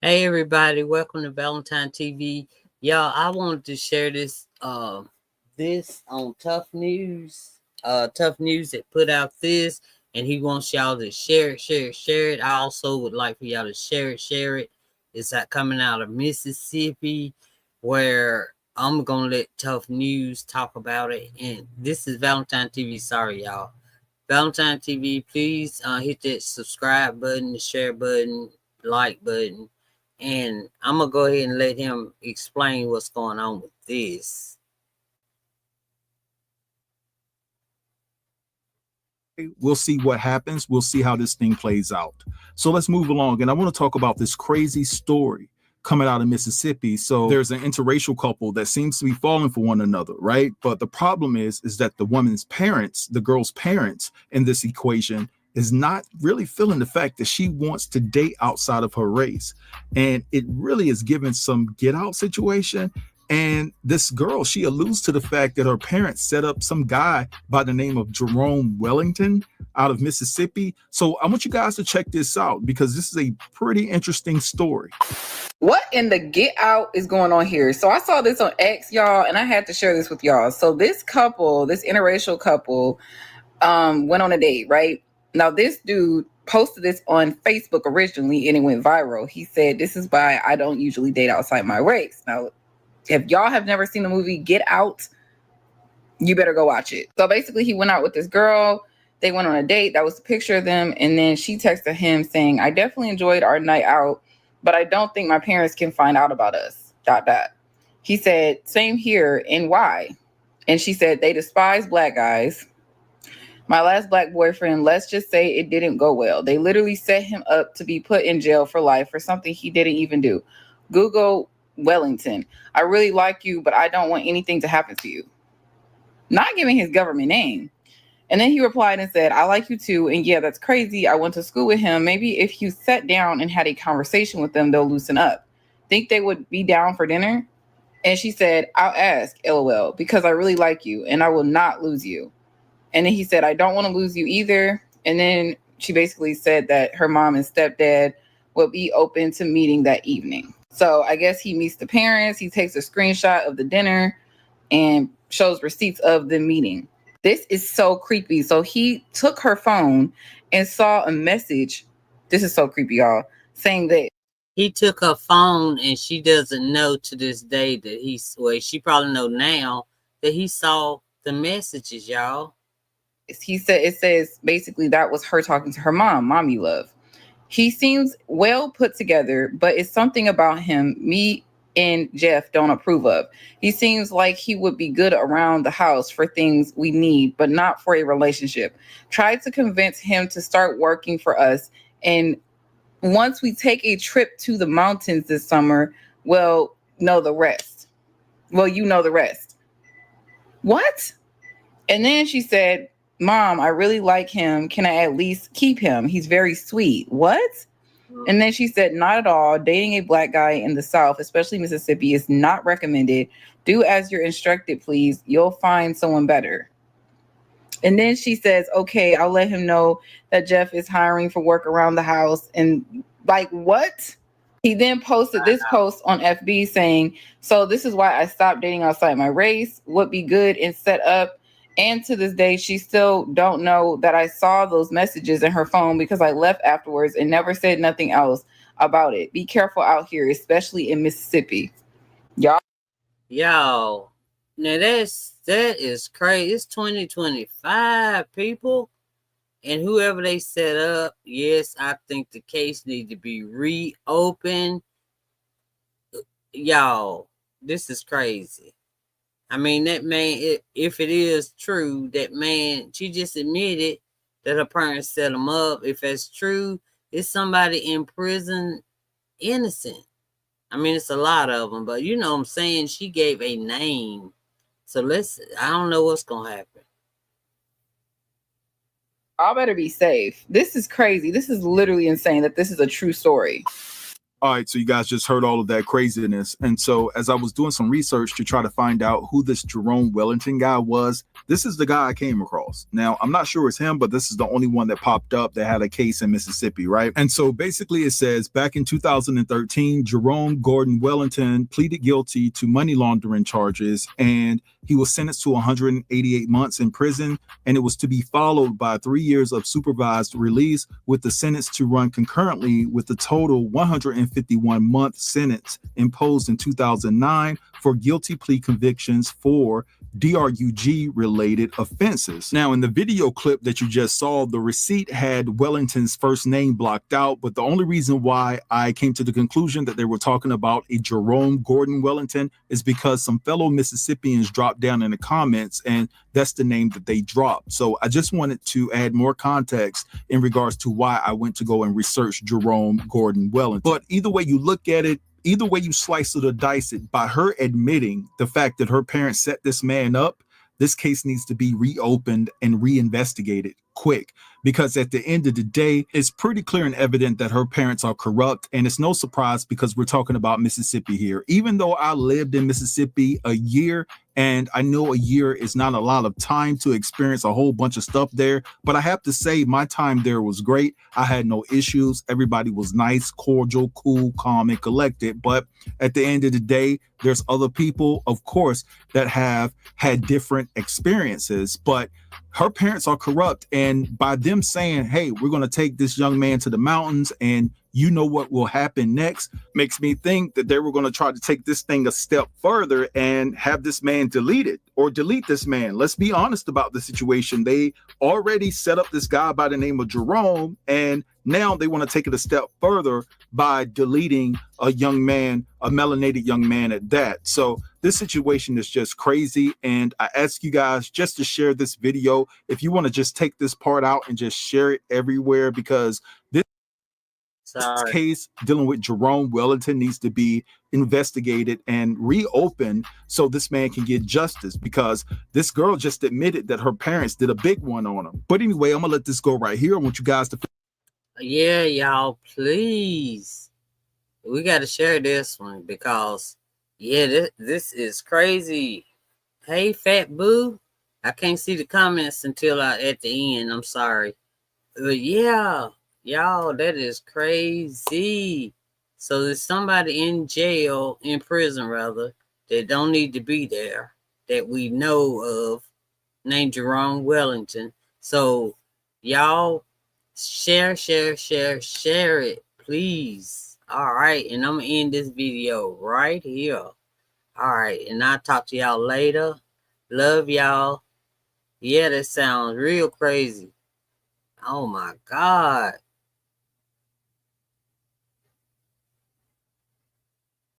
Hey everybody, welcome to Valentine TV. Y'all, I wanted to share this on Tuff News. Tuff News that put out this, and he wants y'all to share it. I also would like for y'all to share it. It's coming out of Mississippi, where I'm gonna let Tuff News talk about it. And this is Valentine TV. Sorry, y'all. Valentine TV, please hit that subscribe button, the share button, like button, and I'm gonna go ahead and let him explain what's going on with this. We'll see what happens. We'll see how this thing plays out. So let's move along. And I want to talk about this crazy story coming out of Mississippi. So there's an interracial couple that seems to be falling for one another, right? But the problem is that the woman's parents, the girl's parents in this equation, is not really feeling the fact that she wants to date outside of her race. And it really is giving some get out situation. And this girl, she alludes to the fact that her parents set up some guy by the name of Jerome Wellington out of Mississippi. So I want you guys to check this out because this is a pretty interesting story. What in the get out is going on here? So I saw this on X, y'all, and I had to share this with y'all. So this couple, this interracial couple, went on a date, right? Now this dude posted this on Facebook originally and it went viral. He said, "This is why I don't usually date outside my race." Now, if y'all have never seen the movie Get Out, you better go watch it. So basically he went out with this girl. They went on a date. That was the picture of them. And then she texted him saying, "I definitely enjoyed our night out, but I don't think my parents can find out about us. ... He said, "Same here. And why?" And she said, "They despise black guys. My last black boyfriend, let's just say it didn't go well. They literally set him up to be put in jail for life for something he didn't even do. Google Wellington. I really like you, but I don't want anything to happen to you." Not giving his government name. And then he replied and said, "I like you too. And yeah, that's crazy. I went to school with him. Maybe if you sat down and had a conversation with them, they'll loosen up. Think they would be down for dinner?" And she said, "I'll ask, LOL, because I really like you and I will not lose you." And then he said, "I don't want to lose you either." And then she basically said that her mom and stepdad will be open to meeting that evening. So I guess he meets the parents. He takes a screenshot of the dinner and shows receipts of the meeting. This is so creepy. So he took her phone and saw a message. This is so creepy, y'all, saying that he took her phone and she doesn't know to this day that she probably know now that he saw the messages, y'all. He said, it says basically that was her talking to her mom, "Mommy love." He seems well put together, but it's something about him me and Jeff don't approve of. He seems like he would be good around the house for things we need, but not for a relationship. Tried to convince him to start working for us. And once we take a trip to the mountains this summer, well, know the rest. Well, you know the rest. What? And then she said, "Mom, I really like him. Can I at least keep him? He's very sweet." What? And then she said, "Not at all. Dating a black guy in the South, especially Mississippi, is not recommended. Do as you're instructed, please. You'll find someone better." And then she says, "Okay, I'll let him know that Jeff is hiring for work around the house." And like, what? He then posted this post on FB saying, "So this is why I stopped dating outside my race. Would be good and set up." And to this day, she still don't know that I saw those messages in her phone because I left afterwards and never said nothing else about it. Be careful out here, especially in Mississippi. Y'all. Y'all, now that is crazy. It's 2025, people. And whoever they set up, yes, I think the case need to be reopened. Y'all, this is crazy. I mean, that man, if it is true, that man, she just admitted that her parents set him up. If that's true, it's somebody in prison innocent. I mean, it's a lot of them, but you know what I'm saying? She gave a name. So I don't know what's going to happen. I better be safe. This is crazy. This is literally insane that this is a true story. All right, so you guys just heard all of that craziness. And so as I was doing some research to try to find out who this Jerome Wellington guy was, this is the guy I came across. Now, I'm not sure it's him, but this is the only one that popped up that had a case in Mississippi, right? And so basically it says back in 2013, Jerome Gordon Wellington pleaded guilty to money laundering charges, and he was sentenced to 188 months in prison, and it was to be followed by 3 years of supervised release, with the sentence to run concurrently with the total 151-month sentence imposed in 2009 for guilty plea convictions for DRUG related offenses. Now, in the video clip that you just saw, the receipt had Wellington's first name blocked out, but the only reason why I came to the conclusion that they were talking about a Jerome Gordon Wellington is because some fellow Mississippians dropped down in the comments, and that's the name that they dropped. So I just wanted to add more context in regards to why I went to go and research Jerome Gordon Wellington. But either way you look at it, either way you slice it or dice it, by her admitting the fact that her parents set this man up, this case needs to be reopened and reinvestigated quick, because at the end of the day, it's pretty clear and evident that her parents are corrupt. And it's no surprise because we're talking about Mississippi here. Even though I lived in Mississippi a year, and I know a year is not a lot of time to experience a whole bunch of stuff there, but I have to say my time there was great. I had no issues. Everybody was nice, cordial, cool, calm, and collected. But at the end of the day, there's other people, of course, that have had different experiences, but her parents are corrupt. And by them saying, hey, we're going to take this young man to the mountains and you know what will happen next, makes me think that they were going to try to take this thing a step further and have this man deleted or delete this man. Let's be honest about the situation. They already set up this guy by the name of Jerome, and now they want to take it a step further by deleting a young man, a melanated young man at that. So this situation is just crazy. And I ask you guys just to share this video. If you want to just take this part out and just share it everywhere, because this case dealing with Jerome Wellington needs to be investigated and reopened so this man can get justice, because this girl just admitted that her parents did a big one on him. But anyway, I'm gonna let this go right here. I want you guys to y'all, please, we got to share this one, because this is crazy. Hey, fat boo, I can't see the comments until at the end. I'm sorry. But yeah, y'all, that is crazy. So there's somebody in jail, in prison rather, that don't need to be there, that we know of, named Jerome Wellington. So y'all share it, please. All right, and I'm gonna end this video right here. All right, and I'll talk to y'all later. Love y'all. Yeah, that sounds real crazy. Oh my God.